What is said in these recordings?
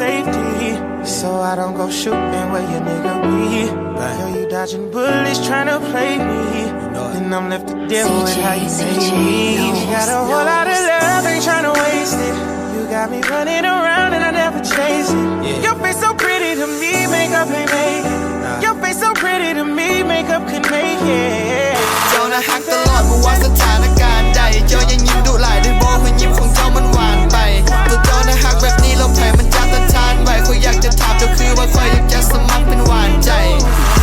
safety, so I don't go shooting where your nigga be. But yo, you dodging bullets trying to play me, and I'm left to deal with how you made me. You got a whole lot of love, ain't trying to waste it. You got me running around and I never chase it. Your face so pretty to me, makeup ain't make it. Your face so pretty to me, makeup can make it. เจ้าน่ะฮักตลอดไม่ว่าสถานการณ์ใดเจ้ายังยิ้มดุหลายด้วยบอกว่ายิ้มของเจ้ามันหวานไปตัวเจ้าน่ะฮักแบบนี้ลมแผ่มันจะต้านทานไหวคอยอยากจะถามเจ้าคือว่าคอยอยากจะสมัครเป็นหวานใจ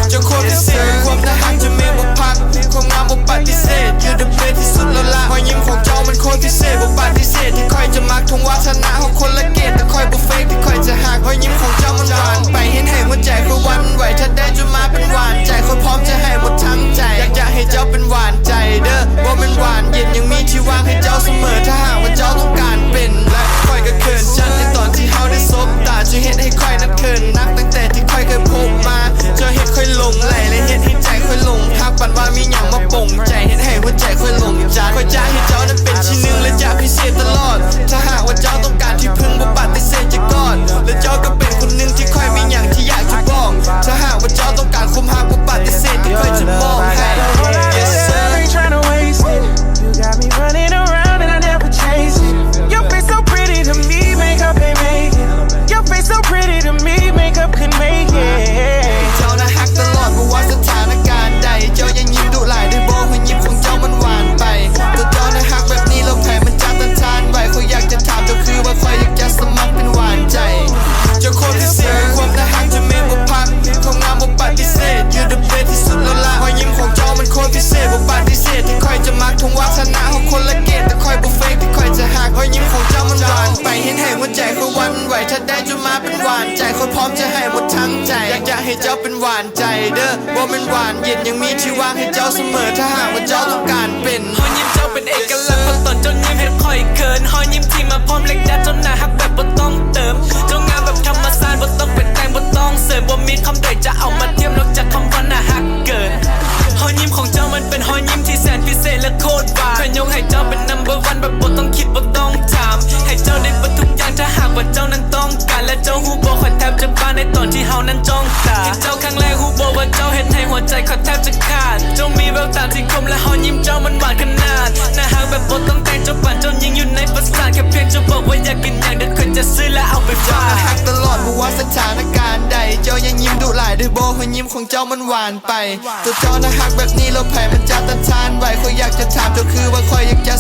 เจ้าโคตรพิเศษความน่าฮักจะไม่บ่พักความงามบ่ปฏิเสธ You the best ที่สุดแล้วล่ะรอยยิ้มของเจ้ามันโคตรพิเศษบ่ปฏิเสธที่คอยจะมักทงวาสนาของคนละเกตแต่คอยบ่เฟกที่คอยจะหักรอยยิ้มของเจ้ามันหวานไปเห็นแห่งหัวใจคือวันไหวถ้าได้จะมาเป็นหวานใจคนพร้อมจะให้หมดทั้งใจอยากให้เจ้าเป็นหวานใจเด้อว่ามันหวานเย็นยังมีที่ว่างให้เจ้าเสมอถ้าหากว่าเจ้าต้องการเป็นและคอยก็เขินฉันในตอนที่เฮาได้สบตาจะเห็นให้คอยนั้นเขินนักตั้งแต่ที่คอยเคยพบมาจะเห็นคอยหลงไหลและเห็นให้ใจคอยหลงทักปันว่ามีหยังมาป่งใจเห็นให้หัวใจคอยหลงจัดคอยจะให้เจ้านั้นเป็นที่หนึ่งและจะพิเศษตลอดถ้าหากว่าเจ้าต้องการที่พึ่งบ่ปฏิเสธจะกอดและเจ้าก็เป็นคนหนึ่งที่คอยมีหยังที่อยากจะบอกถ้าหากว่าเจ้าต้องการคุมหากบ่ปฏิเสธที่คอยจะมองให้ Yes sir ain't trying to waste it. You got me running around and I never chase it. Your face so pretty to me, makeup ain't make it. Your face so pretty to me, makeup can make it. เจ้าน่ะฮักตลอดไม่ว่าสถานการณ์ใดเจ้ายังยิ้มดุหลายด้วยบอกว่ายิ้มของเจ้ามันหวานไปตัวเจ้าน่ะฮักแบบนี้ลมแผ่มันจะต้านทานไหวคอยอยากจะถามเจ้าคือว่าคอยอยากจะสมัครเป็นหวานใจเจ้าโคตรพิเศษความน่าฮักจะไม่บ่พักความงามบ่ปฏิเสธ You the best ที่สุดแล้วล่ะรอยยิ้มของเจ้ามันโคตรพิเศษบ่ปฏิเสธที่คอยจะมักทงวาสนาของคนละเกตแต่คอยบ่เฟกที่คอยจะหักรอยยิ้มของเจ้ามันหวานไปเห็นแห่งหัวใจคือวันไหวถ้าได้จะมาเป็นหวานใจคนพร้อมจะให้หมดทั้งใจอยากให้เจ้าเป็นหวานใจเด้อว่ามันหวานเย็นยังมีที่ว่างให้เจ้าเสมอถ้าหากว่าเจ้าต้องการเป็นหอยยิ้มเจ้าเป็นเอกลักษณ์พอตอนเจ้ายิ้มเห็นคอยเขินหอยยิ้มที่มาพร้อมเล็กดัดจนหน้าฮักแบบบ่ต้องเติมเจ้างามแบบธรรมชาติบ่ต้องเป็นแต่งบ่ต้องเสริมบ่มีคำใดจะเอามาเทียมนอกจากคำว่าน่าฮักเกินหอยยิ้มของเจ้ามันเป็นหอยยิ้มที่แสนพิเศษและโคตรหวานเคยยกให้เจ้าเป็น number one แบบบ่ต้องคิดบ่ต้องถามให้เจ้าได้เบิดทุกอย่างถ้าหากว่าเจ้านั้นต้องการและเจ้าฮู้บ่ค่อยแทบจะบ้าในตอนที่เฮานั้นจ้องตาเห็นเจ้าครั้งแรกฮู้บ่ว่าเจ้าเฮ็ดให้หัวใจเขาแทบจะขาดเจ้ามีแววตาที่คมและหอยยิ้มเจ้ามันหวานขนาดน่าฮักแบบบ่ต้องแต่งเจ้าปั่นเจ้ายิงอยู่ในประสาทแค่เพียงจะบอกว่าอยากกินอย่างเด็ดควรจะซื้อและเอาไปฝา เจ้าก น่ะฮักตลอดไม่ว่าสถานการณ์ใดเจ้ายังยิ้มดุหลายด้วยบอกว่ายิ้มของเจ้ามันหวานไปตัวเจ้าน่ะฮักแบบนี้ลมแผ่มันจะต้านทานไหวคอยอยากจะถามเจ้าคือว่าคอยอยากจะ